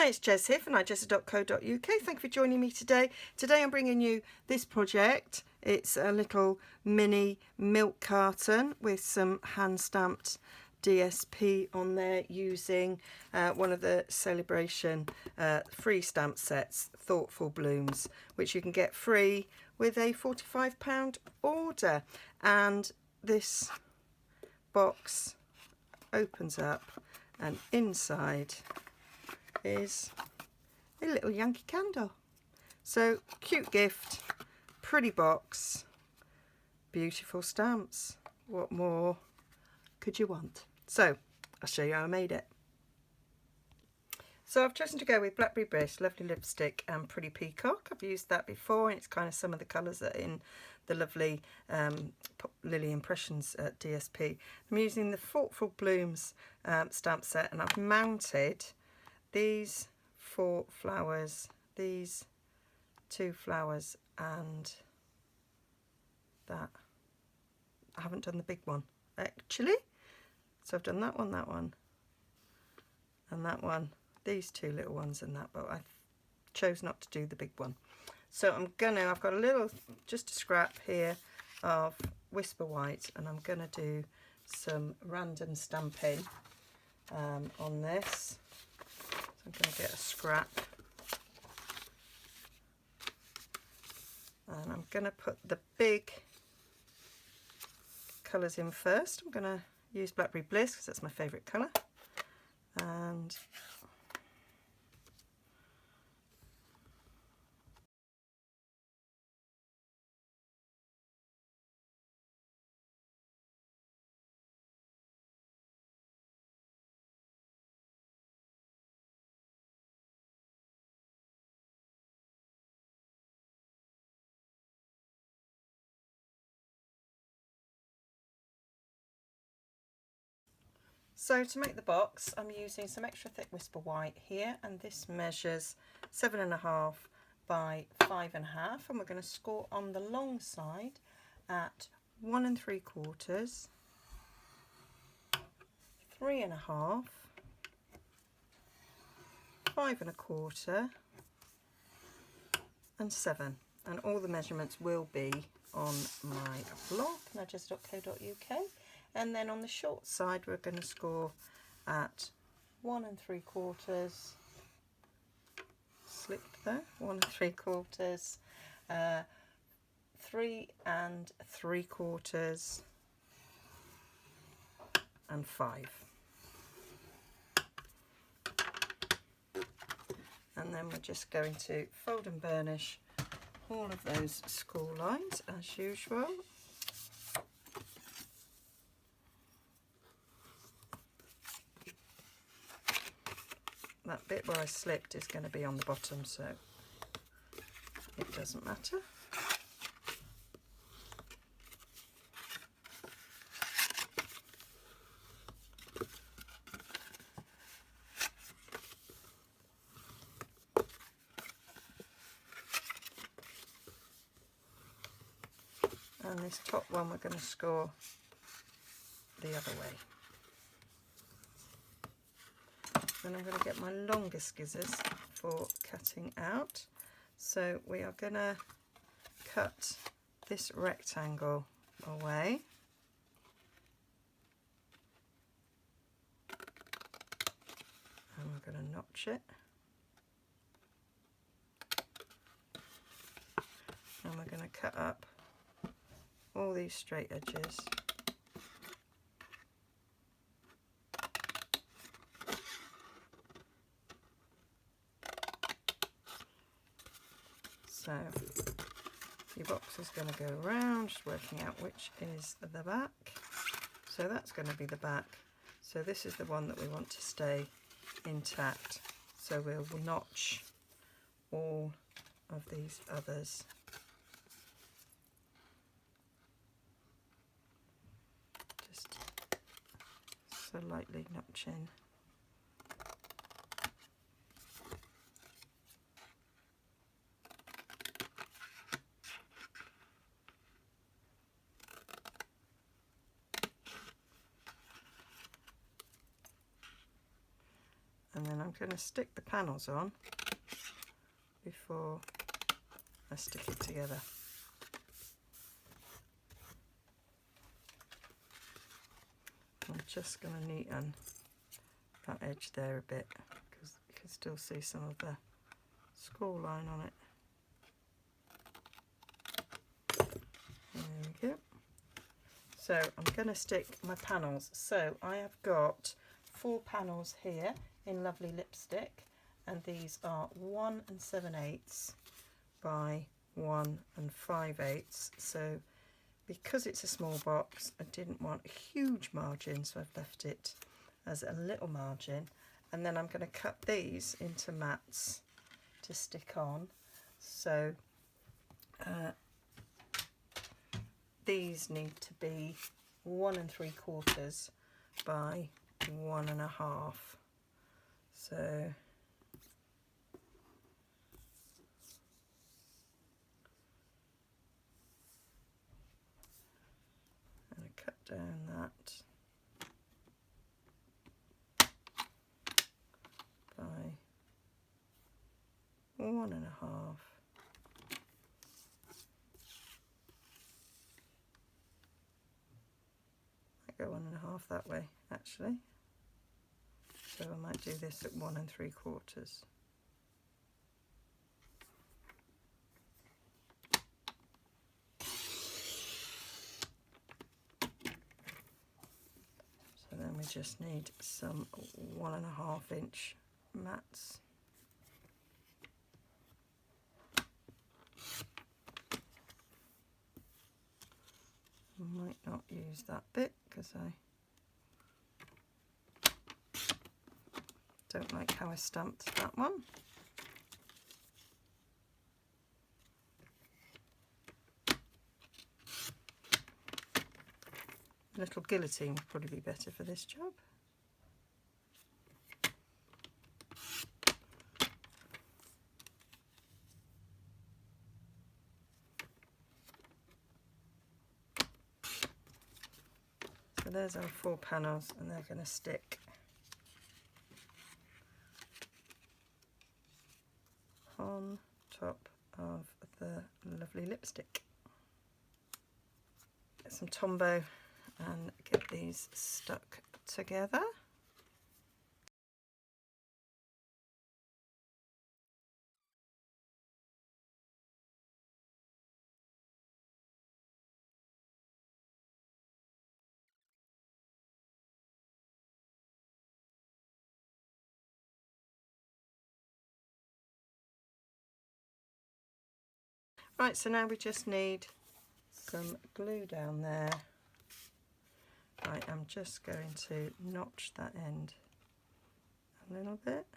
it's Jez here from Nigezza.co.uk. Thank you for joining me today. Today I'm bringing you this project. It's a little mini milk carton with some hand-stamped DSP on there using one of the celebration free stamp sets, Thoughtful Blooms, which you can get free with a £45 order. And this box opens up and inside is a little Yankee candle. So cute gift, pretty box, beautiful stamps. What more could you want? So I'll show you how I made it. So I've chosen to go with Blackberry Bliss, Lovely Lipstick and Pretty Peacock. I've used that before and it's kind of some of the colours that are in the lovely Lily Impressions DSP. I'm using the Thoughtful Blooms stamp set, and I've mounted these 4 flowers, these 2 flowers and that. I haven't done the big one actually. So I've done that one, and that one, these 2 little ones and that, but I chose not to do the big one. So I've got a little, just a scrap here of Whisper White, and I'm gonna do some random stamping on this. So I'm gonna get a scrap, and I'm gonna put the big colours in first. I'm gonna use Blackberry Bliss because that's my favourite colour, and so to make the box, I'm using some extra thick Whisper White here, and this measures 7.5 by 5.5, and we're going to score on the long side at 1 3/4, 3.5, 5.25, and 7. And all the measurements will be on my blog, nigezza.co.uk. And then on the short side, we're going to score at 1 3/4, slip there, 1 3/4, 3 3/4, and 5. And then we're just going to fold and burnish all of those score lines as usual. That bit where I slipped is going to be on the bottom, so it doesn't matter. And this top one we're going to score the other way. Then I'm going to get my longer scissors for cutting out. So we are going to cut this rectangle away. And we're going to notch it. And we're going to cut up all these straight edges. So your box is going to go around, just working out which is the back. So that's going to be the back. So this is the one that we want to stay intact. So we'll notch all of these others. Just so lightly notching. and then I'm going to stick the panels on before I stick it together. I'm just going to neaten that edge there a bit because you can still see some of the scroll line on it. There we go. So I'm going to stick my panels. So I have got 4 panels here in lovely lipstick, and these are 1 7/8 by 1 5/8. So because it's a small box, I didn't want a huge margin, so I've left it as a little margin. And then I'm going to cut these into mats to stick on. So these need to be 1 3/4 by 1 1/2. So I'm going to cut down that by 1 1/2. I go 1 1/2 that way actually. So I might do this at 1 3/4. So then we just need some 1 1/2 inch mats. I might not use that bit because I don't like how I stamped that one. A little guillotine would probably be better for this job. So there's our 4 panels, and they're going to stick on top of the lovely lipstick. Get some Tombow and get these stuck together. Right, so now we just need some glue down there. I am just going to notch that end a little bit.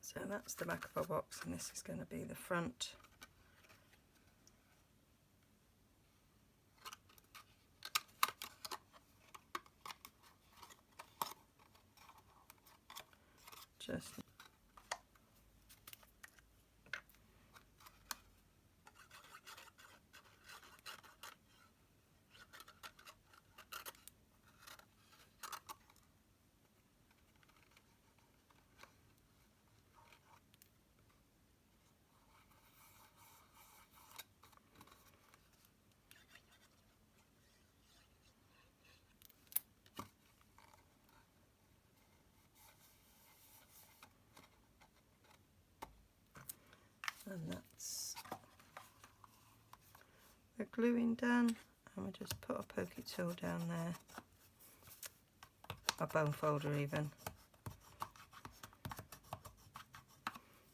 So that's the back of our box, and this is going to be the front. Just and that's the gluing done, and we'll just put a pokey tool down there, a bone folder even,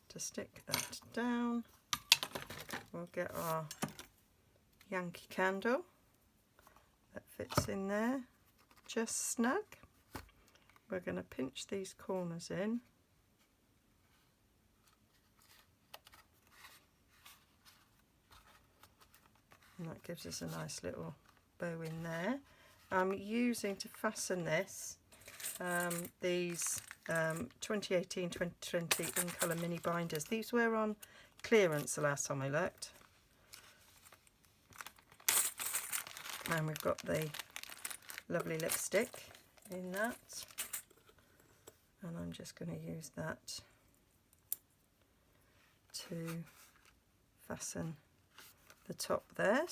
to stick that down. We'll get our Yankee candle that fits in there just snug. we're going to pinch these corners in. And that gives us a nice little bow in there. I'm using to fasten this these 2018-2020 in colour mini binders. These were on clearance the last time I looked. And we've got the lovely lipstick in that. And I'm just going to use that to fasten the top there.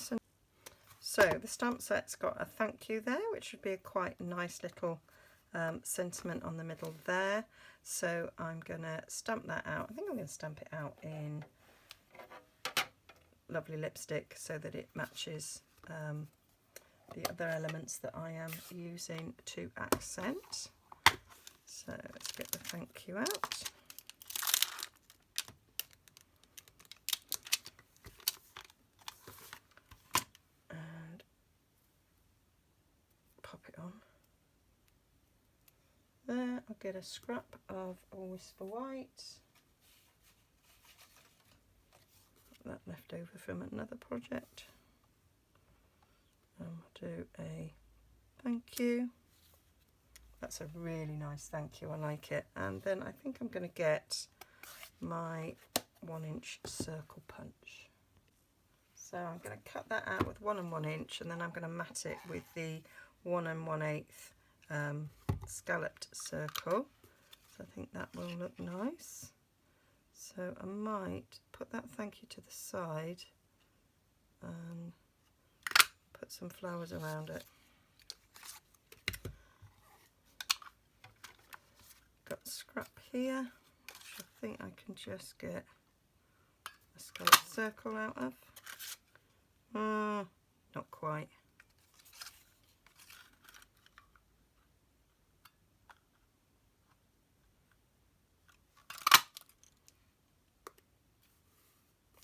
So the stamp set's got a thank you there, which should be a quite nice little sentiment on the middle there. So I'm going to stamp that out. I think I'm going to stamp it out in lovely lipstick so that it matches the other elements that I am using to accent. So let's get the thank you out. And pop it on. There, I'll get a scrap of Whisper White. That left over from another project. And we'll do a thank you. That's a really nice thank you, I like it. And then I think I'm going to get my 1-inch circle punch. So I'm going to cut that out with 1 1/8, and then I'm going to mat it with the 1 1/8 scalloped circle. So I think that will look nice. So I might put that thank you to the side and put some flowers around it. Got a scrap here, which I think I can just get a scalloped circle out of. Not quite.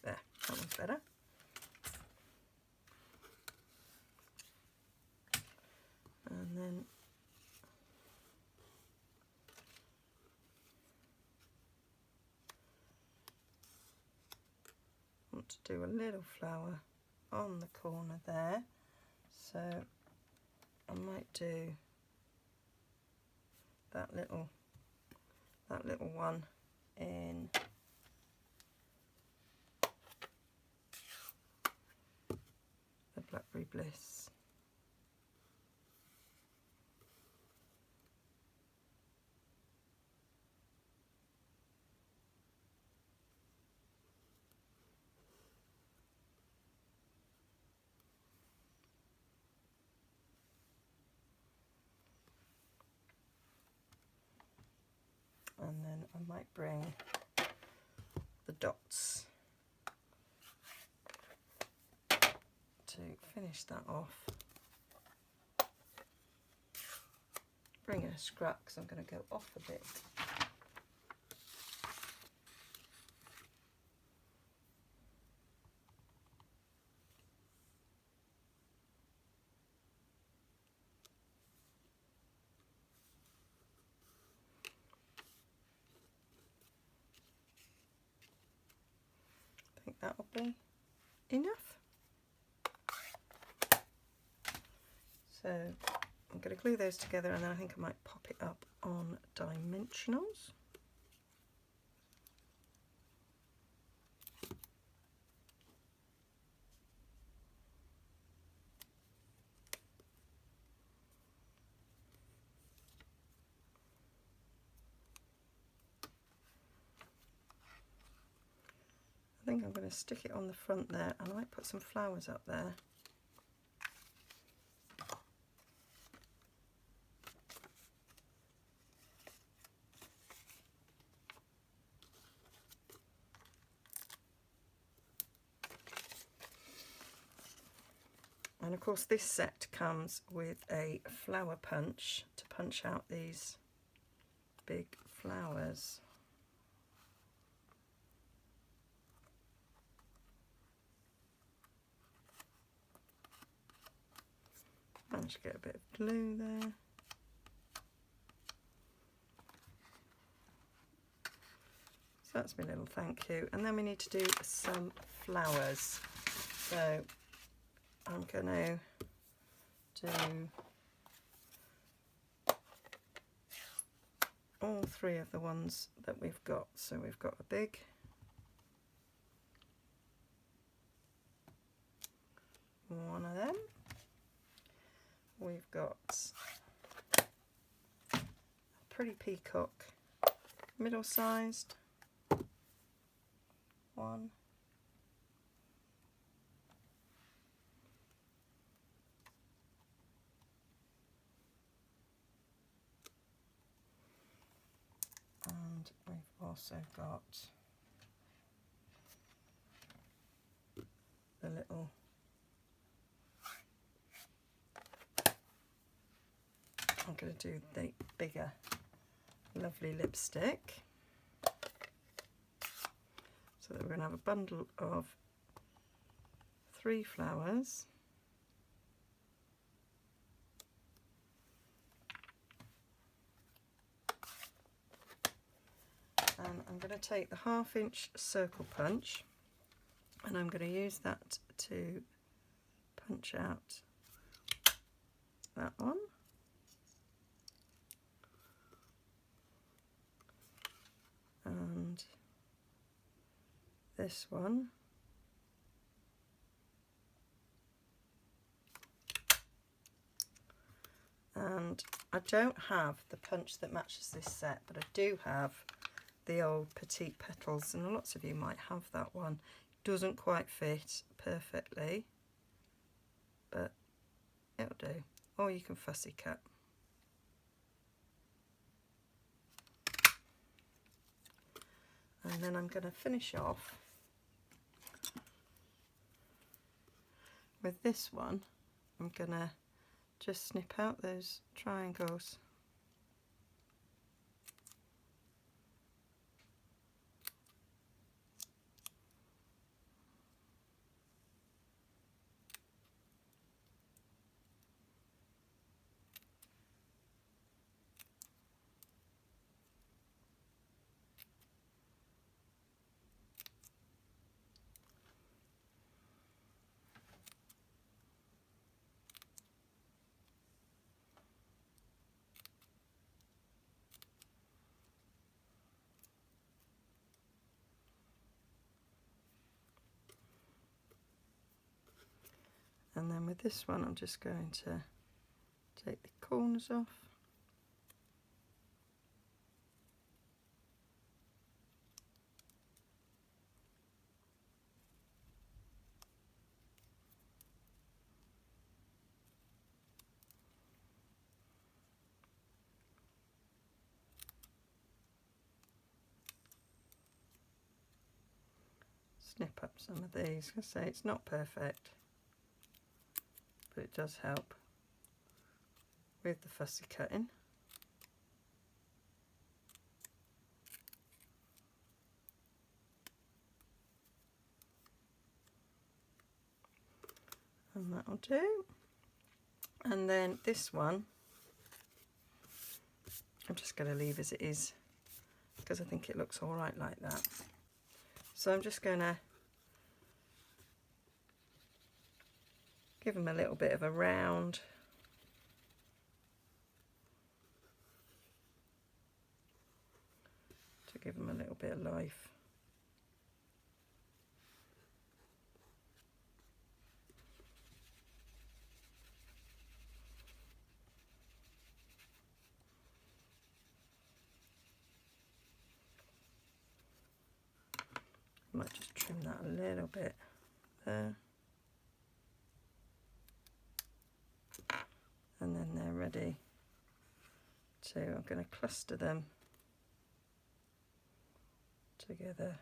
There, that one's better. And then I want to do a little flower on the corner there, so I might do that little one in the Blackberry Bliss. And then I might bring the dots to finish that off. Bring in a scrap because I'm going to go off a bit. I think that will be enough. So I'm going to glue those together, and then I think I might pop it up on dimensionals. I think I'm going to stick it on the front there, and I might put some flowers up there. And of course this set comes with a flower punch to punch out these big flowers. Managed to get a bit of glue there. that's my little thank you. And then we need to do some flowers. So I'm going to do all three of the ones that we've got. So we've got a big, one of them. We've got a pretty peacock, middle-sized one. And we've also got the little I'm going to do the bigger lovely lipstick, so that we're going to have a bundle of 3 flowers. And I'm going to take the 1/2 inch circle punch, and I'm going to use that to punch out that one. And this one. And I don't have the punch that matches this set, but I do have the old petite petals, and lots of you might have that one. It doesn't quite fit perfectly, but it'll do. Or you can fussy cut. And then I'm going to finish off with this one. I'm going to just snip out those triangles. And then with this one, I'm just going to take the corners off. Snip up some of these. I say it's not perfect, but it does help with the fussy cutting. And that'll do. And then this one, I'm just going to leave as it is, because I think it looks all right like that. So I'm just going to give them a little bit of a round. To give them a little bit of life. Might just trim that a little bit there. And then they're ready to, I'm going to cluster them together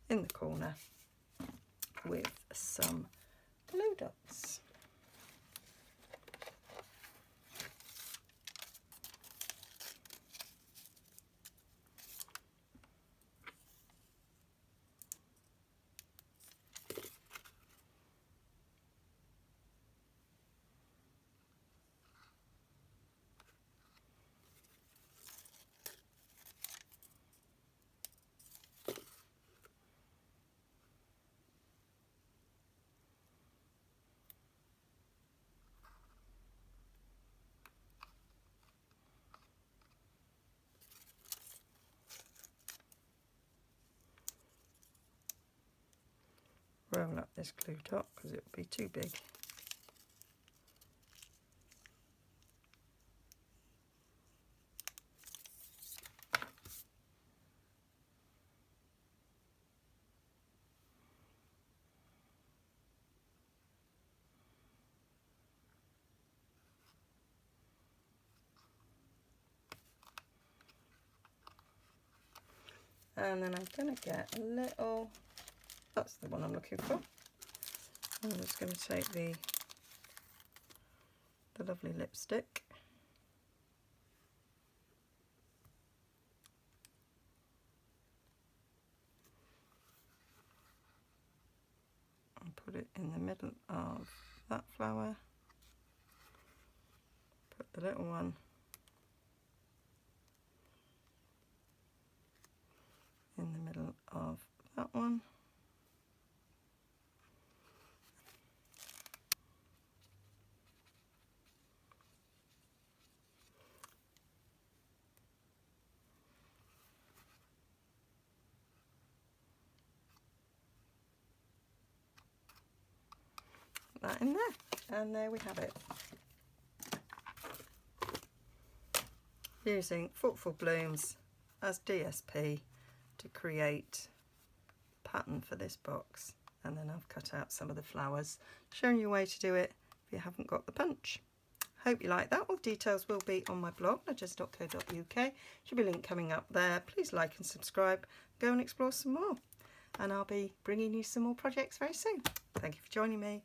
in the corner with some glue dots. roll up this glue dot because it would be too big. And then I'm going to get a little, that's the one I'm looking for. I'm just going to take the lovely lipstick. And put it in the middle of that flower. Put the little one in the middle of that one. That in there, and there we have it. Using Thoughtful Blooms as DSP to create a pattern for this box, and then I've cut out some of the flowers, showing you a way to do it if you haven't got the punch. Hope you like that. All details will be on my blog, nigezza.co.uk. Should be a link coming up there. Please like and subscribe. Go and explore some more, and I'll be bringing you some more projects very soon. Thank you for joining me.